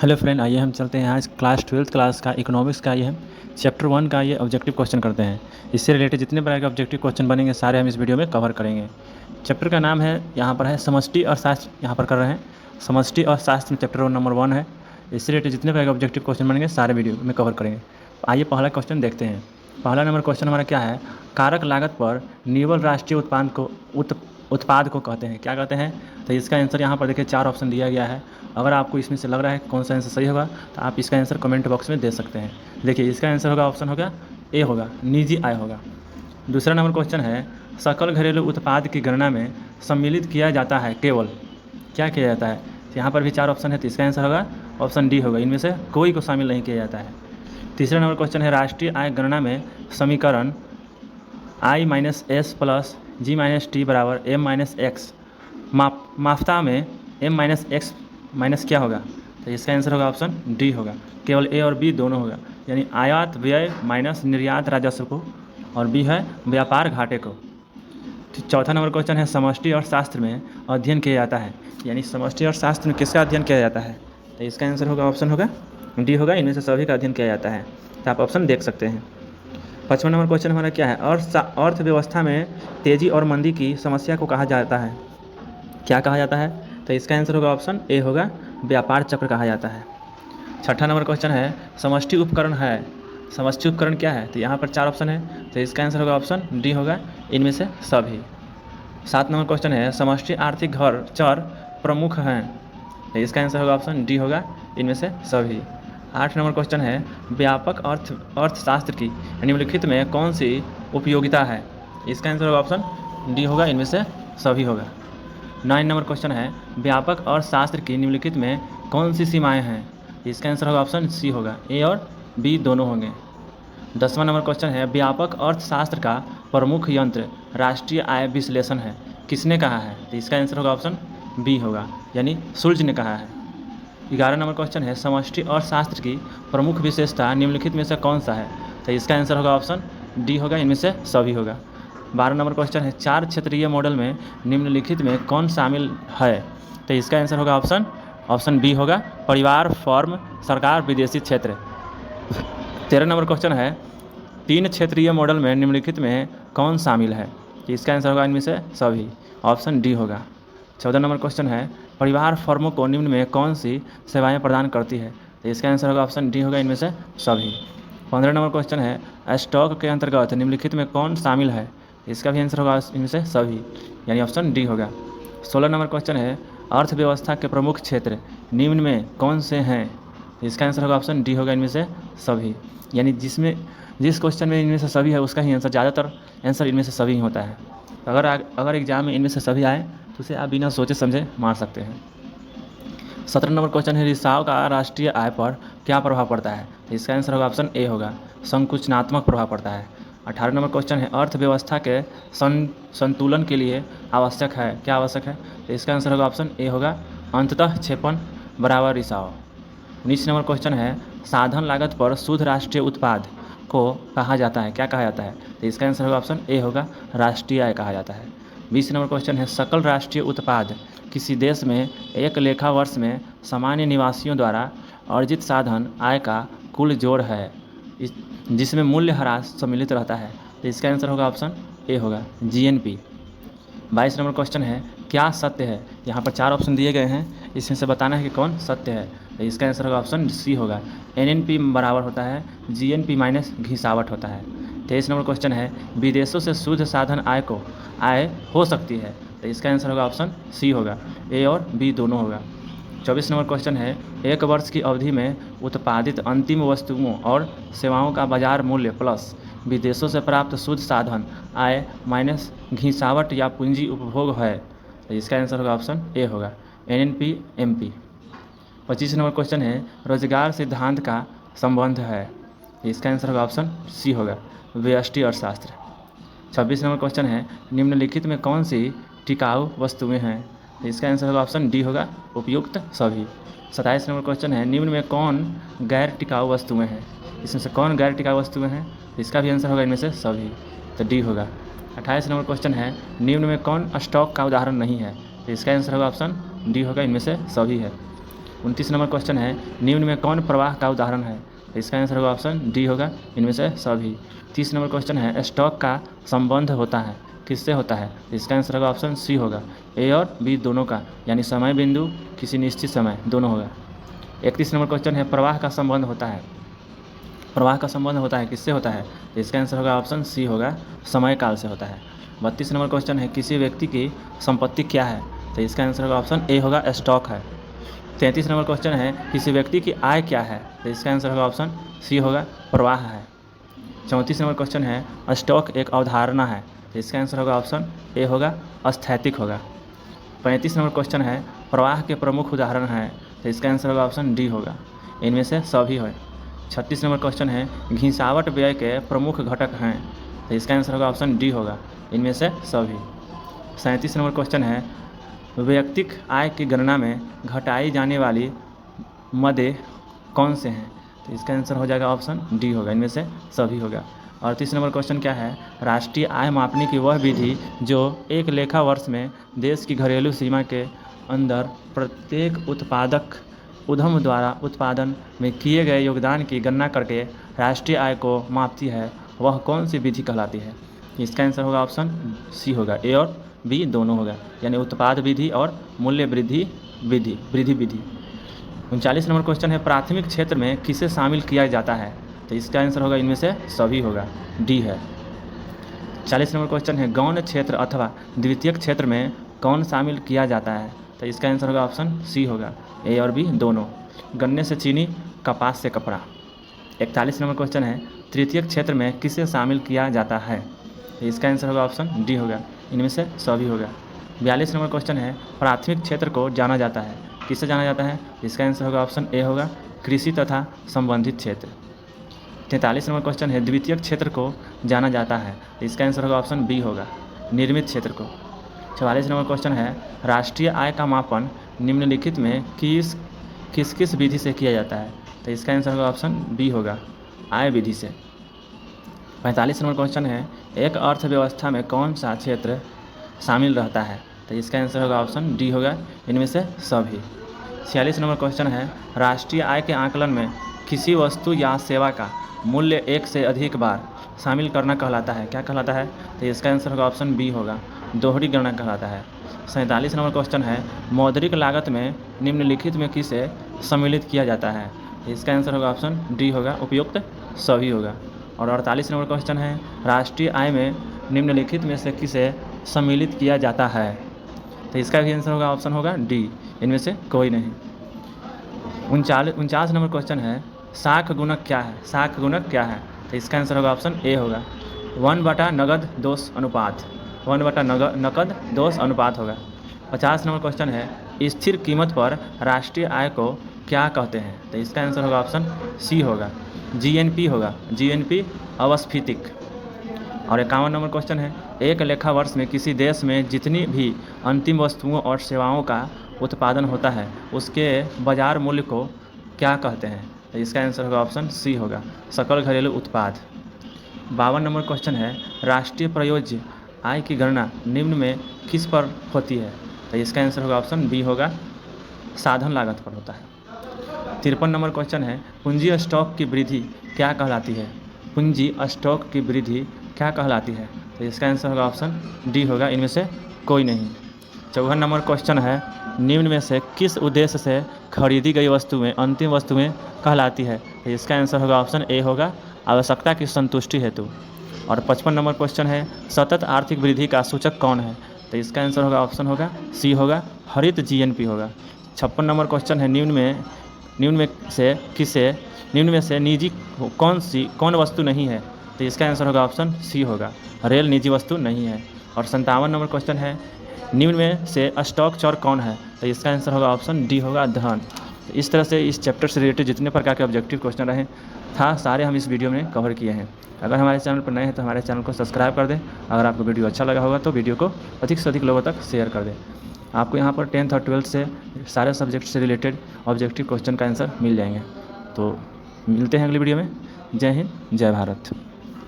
Hello friend, आइए हम चलते हैं आज क्लास 12th क्लास का इकोनॉमिक्स का ये हम चैप्टर 1 का ये ऑब्जेक्टिव क्वेश्चन करते हैं। इससे रिलेटेड जितने प्रकार के ऑब्जेक्टिव क्वेश्चन बनेंगे सारे हम इस वीडियो में कवर करेंगे। चैप्टर का नाम है, यहाँ पर है समष्टि अर्थशास्त्र, यहाँ पर कर रहे हैं समष्टि अर्थशास्त्र में चैप्टर नंबर 1 है। इससे रिलेटेड जितने प्रकार के ऑब्जेक्टिव क्वेश्चन बनेंगे सारे वीडियो में कवर करेंगे। आइए पहला क्वेश्चन देखते हैं। पहला नंबर क्वेश्चन हमारा क्या है, कारक लागत पर निव्वल राष्ट्रीय उत्पाद को कहते हैं, क्या कहते हैं? तो इसका आंसर यहाँ पर देखिए 4 ऑप्शन दिया गया है। अगर आपको इसमें से लग रहा है कौन सा आंसर सही होगा तो आप इसका आंसर कमेंट बॉक्स में दे सकते हैं। देखिए इसका आंसर होगा, ऑप्शन होगा ए होगा, निजी आय होगा। दूसरा नंबर क्वेश्चन है, सकल घरेलू उत्पाद की गणना में सम्मिलित किया जाता है केवल, क्या किया जाता है? तो यहाँ पर भी 4 ऑप्शन है, तो इसका आंसर होगा ऑप्शन डी होगा, इनमें से कोई को शामिल नहीं किया जाता है। तीसरा नंबर क्वेश्चन है, राष्ट्रीय आय गणना में समीकरण I-S प्लस G-T बराबर M-X माफ्ता में M-X माइनस क्या होगा? तो इसका आंसर होगा ऑप्शन डी होगा, केवल ए और बी दोनों होगा, यानी आयात व्यय माइनस निर्यात राजस्व को, और बी है व्यापार घाटे को। चौथा नंबर क्वेश्चन है, समष्टि अर्थशास्त्र में अध्ययन किया जाता है, यानी समष्टि अर्थशास्त्र में किसका अध्ययन किया जाता है? तो इसका आंसर होगा ऑप्शन होगा डी होगा, इनमें से सभी का अध्ययन किया जाता है। तो आप ऑप्शन देख सकते हैं। 5वां नंबर क्वेश्चन हमारा क्या है, अर्थव्यवस्था में तेज़ी और मंदी की समस्या को कहा जाता है, क्या कहा जाता है? तो इसका आंसर होगा ऑप्शन ए होगा, व्यापार चक्र कहा जाता है। 6ठा नंबर क्वेश्चन है, समष्टि उपकरण है, समष्टि उपकरण क्या है? तो यहाँ पर 4 ऑप्शन है, तो इसका आंसर होगा ऑप्शन डी होगा, इनमें से सभी। 7 नंबर क्वेश्चन है, समष्टि आर्थिक चर प्रमुख हैं, तो इसका आंसर होगा ऑप्शन डी होगा, इनमें से सभी। 8 नंबर क्वेश्चन है, व्यापक अर्थशास्त्र की निम्नलिखित में कौन सी उपयोगिता है? इसका आंसर होगा ऑप्शन डी होगा, इनमें से सभी होगा। 9 नंबर क्वेश्चन है, व्यापक अर्थशास्त्र की निम्नलिखित में कौन सी सीमाएं हैं? इसका आंसर होगा ऑप्शन सी होगा, ए और बी दोनों होंगे। 10वां नंबर क्वेश्चन है, व्यापक अर्थशास्त्र का प्रमुख यंत्र राष्ट्रीय आय विश्लेषण है, किसने कहा है? तो इसका आंसर होगा ऑप्शन बी होगा, यानी सुल्ज ने कहा है। 11 नंबर क्वेश्चन है, समष्टि अर्थशास्त्र की प्रमुख विशेषता निम्नलिखित में से कौन सा है? तो इसका आंसर होगा ऑप्शन डी होगा, इनमें से सभी होगा। 12 नंबर क्वेश्चन है, 4 क्षेत्रीय मॉडल में निम्नलिखित में कौन शामिल है? तो इसका आंसर होगा ऑप्शन बी होगा, परिवार, फर्म, सरकार, विदेशी क्षेत्र। 13 नंबर क्वेश्चन है, 3 क्षेत्रीय मॉडल में निम्नलिखित में कौन शामिल है? तो इसका आंसर होगा इनमें से सभी, ऑप्शन डी होगा। 14 नंबर क्वेश्चन है, परिवार फर्मों को निम्न में कौन सी सेवाएं प्रदान करती है? तो इसका आंसर होगा ऑप्शन डी होगा, इनमें से सभी। 15 नंबर क्वेश्चन है, स्टॉक के अंतर्गत निम्नलिखित में कौन शामिल है? इसका भी आंसर होगा इनमें से सभी, यानी ऑप्शन डी होगा। 16 नंबर क्वेश्चन है, अर्थव्यवस्था के प्रमुख क्षेत्र निम्न में कौन से हैं? इसका आंसर होगा ऑप्शन डी होगा, इनमें से सभी, यानी जिस क्वेश्चन में इनमें से सभी है उसका ही आंसर, ज़्यादातर आंसर इनमें से सभी होता है। अगर एग्जाम में इनमें से सभी आए तो उसे आप बिना सोचे समझे मार सकते हैं। 17 नंबर क्वेश्चन है, रिसाव का राष्ट्रीय आय पर क्या प्रभाव पड़ता है? तो इसका आंसर होगा ऑप्शन ए होगा, संकुचनात्मक प्रभाव पड़ता है। 18 नंबर क्वेश्चन है, अर्थव्यवस्था के संतुलन के लिए आवश्यक है, क्या आवश्यक है? तो इसका आंसर होगा ऑप्शन ए होगा, अंततः क्षेपण बराबर रिसाव। 19 नंबर क्वेश्चन है, साधन लागत पर शुद्ध राष्ट्रीय उत्पाद को कहा जाता है, क्या कहा जाता है? तो इसका आंसर होगा ऑप्शन ए होगा, राष्ट्रीय आय कहा जाता है। 20 नंबर क्वेश्चन है, सकल राष्ट्रीय उत्पाद किसी देश में एक लेखा वर्ष में सामान्य निवासियों द्वारा अर्जित साधन आय का कुल जोड़ है, जिसमें मूल्य ह्रास सम्मिलित रहता है। तो इसका आंसर होगा ऑप्शन ए होगा, GNP। 22 नंबर क्वेश्चन है, क्या सत्य है? यहाँ पर 4 ऑप्शन दिए गए हैं, इसमें से बताना है कि कौन सत्य है। तो इसका आंसर होगा ऑप्शन सी होगा, NNP बराबर होता है GNP माइनस घिसावट होता है। 23 नंबर क्वेश्चन है, विदेशों से शुद्ध साधन आय हो सकती है। तो इसका आंसर होगा ऑप्शन सी होगा, ए और बी दोनों होगा। 24 नंबर क्वेश्चन है, एक वर्ष की अवधि में उत्पादित अंतिम वस्तुओं और सेवाओं का बाजार मूल्य प्लस विदेशों से प्राप्त शुद्ध साधन आय माइनस घिसावट या पूंजी उपभोग है। तो इसका आंसर होगा ऑप्शन ए होगा, NNP MP। 25 नंबर क्वेश्चन है, रोजगार सिद्धांत का संबंध है। इसका आंसर होगा ऑप्शन सी होगा, व्यष्टि अर्थशास्त्र। 26 नंबर क्वेश्चन है, निम्नलिखित में कौन सी टिकाऊ वस्तुएं हैं? तो इसका आंसर होगा ऑप्शन डी होगा, उपयुक्त सभी। 27 नंबर क्वेश्चन है, निम्न में कौन गैर टिकाऊ वस्तुएं हैं? इसमें से कौन गैर टिकाऊ वस्तुएं हैं? तो इसका भी आंसर होगा इनमें से सभी, तो डी होगा। 28 नंबर क्वेश्चन है, निम्न में कौन स्टॉक का उदाहरण नहीं है? तो इसका आंसर होगा ऑप्शन डी होगा, इनमें से सभी है। 29 नंबर क्वेश्चन है, निम्न में कौन प्रवाह का उदाहरण है? तो इसका आंसर होगा ऑप्शन डी होगा, इनमें से सभी। 30 नंबर क्वेश्चन है, स्टॉक का संबंध होता है, किससे होता है? तो इसका आंसर होगा ऑप्शन सी होगा, ए और बी दोनों का, यानी समय बिंदु किसी निश्चित समय दोनों होगा। 31 नंबर क्वेश्चन है, प्रवाह का संबंध होता है, प्रवाह का संबंध होता है, किससे होता है? तो इसका आंसर होगा ऑप्शन सी होगा, समय काल से होता है। 32 नंबर क्वेश्चन है, किसी व्यक्ति की संपत्ति क्या है? तो इसका आंसर होगा ऑप्शन ए होगा, स्टॉक है। 33 नंबर क्वेश्चन है, किसी व्यक्ति की आय क्या है? तो इसका आंसर होगा ऑप्शन सी होगा, प्रवाह है। 34 नंबर क्वेश्चन है, स्टॉक एक अवधारणा है, तो इसका आंसर होगा ऑप्शन ए होगा, स्थैतिक होगा। 35 नंबर क्वेश्चन है, प्रवाह के प्रमुख उदाहरण हैं, तो इसका आंसर होगा ऑप्शन डी होगा, इनमें से सभी है। 36 नंबर क्वेश्चन है, घिसावट व्यय के प्रमुख घटक हैं, तो इसका आंसर होगा ऑप्शन डी होगा, इनमें से सभी। 37 नंबर क्वेश्चन है, वैयक्तिक आय की गणना में घटाई जाने वाली मदें कौन से हैं? तो इसका आंसर हो जाएगा ऑप्शन डी होगा, इनमें से सभी होगा। और 30 नंबर क्वेश्चन क्या है, राष्ट्रीय आय मापने की वह विधि जो एक लेखा वर्ष में देश की घरेलू सीमा के अंदर प्रत्येक उत्पादक उद्यम द्वारा उत्पादन में किए गए योगदान की गणना करके राष्ट्रीय आय को मापती है, वह कौन सी विधि कहलाती है? इसका आंसर होगा ऑप्शन सी होगा, ए और बी दोनों होगा, यानी उत्पाद विधि और मूल्य वृद्धि विधि। 39 नंबर क्वेश्चन है, प्राथमिक क्षेत्र में किसे शामिल किया जाता है? तो इसका आंसर होगा, इनमें से सभी होगा, डी है। 40 नंबर क्वेश्चन है, गौण क्षेत्र अथवा द्वितीयक क्षेत्र में कौन शामिल किया जाता है? तो इसका आंसर होगा ऑप्शन सी होगा, ए और बी दोनों। गन्ने से चीनी, कपास से कपड़ा। 41 नंबर क्वेश्चन है, तृतीयक क्षेत्र में किसे शामिल किया जाता है? तो इसका आंसर होगा ऑप्शन डी होगा, इनमें से सभी होगा। 42 नंबर क्वेश्चन है, प्राथमिक क्षेत्र को जाना जाता है, किससे जाना जाता है? इसका आंसर होगा ऑप्शन ए होगा, कृषि तथा संबंधित क्षेत्र। 43 नंबर क्वेश्चन है, द्वितीयक क्षेत्र को जाना जाता है, इसका आंसर होगा ऑप्शन बी होगा, निर्मित क्षेत्र को। 44 नंबर क्वेश्चन है, राष्ट्रीय आय का मापन निम्नलिखित में किस किस विधि से किया जाता है? तो इसका आंसर होगा ऑप्शन बी होगा, आय विधि से। 45 नंबर क्वेश्चन है, एक अर्थव्यवस्था में कौन सा क्षेत्र शामिल रहता है? तो इसका आंसर होगा ऑप्शन डी होगा, इनमें से सभी। 46 नंबर क्वेश्चन है, राष्ट्रीय आय के आकलन में किसी वस्तु या सेवा का मूल्य एक से अधिक बार शामिल करना कहलाता है, क्या कहलाता है? तो इसका आंसर होगा ऑप्शन बी होगा, दोहरी गणना कहलाता है। 47 नंबर क्वेश्चन है, मौद्रिक लागत में निम्नलिखित में किसे सम्मिलित किया जाता है? तो इसका आंसर होगा ऑप्शन डी होगा, उपयुक्त सभी होगा। और 48 नंबर क्वेश्चन है, राष्ट्रीय आय में निम्नलिखित में से किसे सम्मिलित किया जाता है? तो इसका भी आंसर होगा ऑप्शन होगा डी, इनमें से कोई नहीं। 49 नंबर क्वेश्चन है, साख गुणक क्या है? साख गुणक क्या है? तो इसका आंसर होगा ऑप्शन ए होगा, 1/, नगद दोष अनुपात, 1/, नकद दोष अनुपात होगा। 50 नंबर क्वेश्चन है, स्थिर कीमत पर राष्ट्रीय आय को क्या कहते हैं? तो इसका आंसर होगा ऑप्शन सी होगा, जीएनपी होगा, जीएनपी अवस्फीतिक। और 51 नंबर क्वेश्चन है, एक लेखा वर्ष में किसी देश में जितनी भी अंतिम वस्तुओं और सेवाओं का उत्पादन होता है उसके बाजार मूल्य को क्या कहते हैं? तो इसका आंसर होगा ऑप्शन सी होगा, सकल घरेलू उत्पाद। 52 नंबर क्वेश्चन है, राष्ट्रीय प्रयोज्य आय की गणना निम्न में किस पर होती है? तो इसका आंसर होगा ऑप्शन बी होगा, साधन लागत पर होता है। 53 नंबर क्वेश्चन है, पूंजी स्टॉक की वृद्धि क्या कहलाती है? पूंजी स्टॉक की वृद्धि क्या कहलाती है? तो इसका आंसर होगा ऑप्शन डी होगा, इनमें से कोई नहीं। 54 नंबर क्वेश्चन है, निम्न में से किस उद्देश्य से खरीदी गई वस्तुएं अंतिम वस्तुएं कहलाती है? तो इसका आंसर होगा ऑप्शन ए होगा, आवश्यकता की संतुष्टि हेतु। और 55 नंबर क्वेश्चन है, सतत आर्थिक वृद्धि का सूचक कौन है? तो इसका आंसर होगा ऑप्शन होगा सी होगा, हरित जीएनपी होगा। 56 नंबर क्वेश्चन है, निम्न में से निजी कौन वस्तु नहीं है? तो इसका आंसर होगा ऑप्शन सी होगा, रेल निजी वस्तु नहीं है। और 57 नंबर क्वेश्चन है, निम्न में से स्टॉक चर कौन है? तो इसका आंसर होगा ऑप्शन डी होगा, धन। इस तरह से इस चैप्टर से रिलेटेड जितने प्रकार के ऑब्जेक्टिव क्वेश्चन रहे सारे हम इस वीडियो में कवर किए हैं। अगर हमारे चैनल पर नए हैं तो हमारे चैनल को सब्सक्राइब कर दें। अगर आपको वीडियो अच्छा लगा होगा तो वीडियो को अधिक से अधिक लोगों तक शेयर कर दें। आपको यहाँ पर 10th और 12th से सारे सब्जेक्ट से रिलेटेड ऑब्जेक्टिव क्वेश्चन का आंसर मिल जाएंगे। तो मिलते हैं अगली वीडियो में। जय हिंद, जय भारत।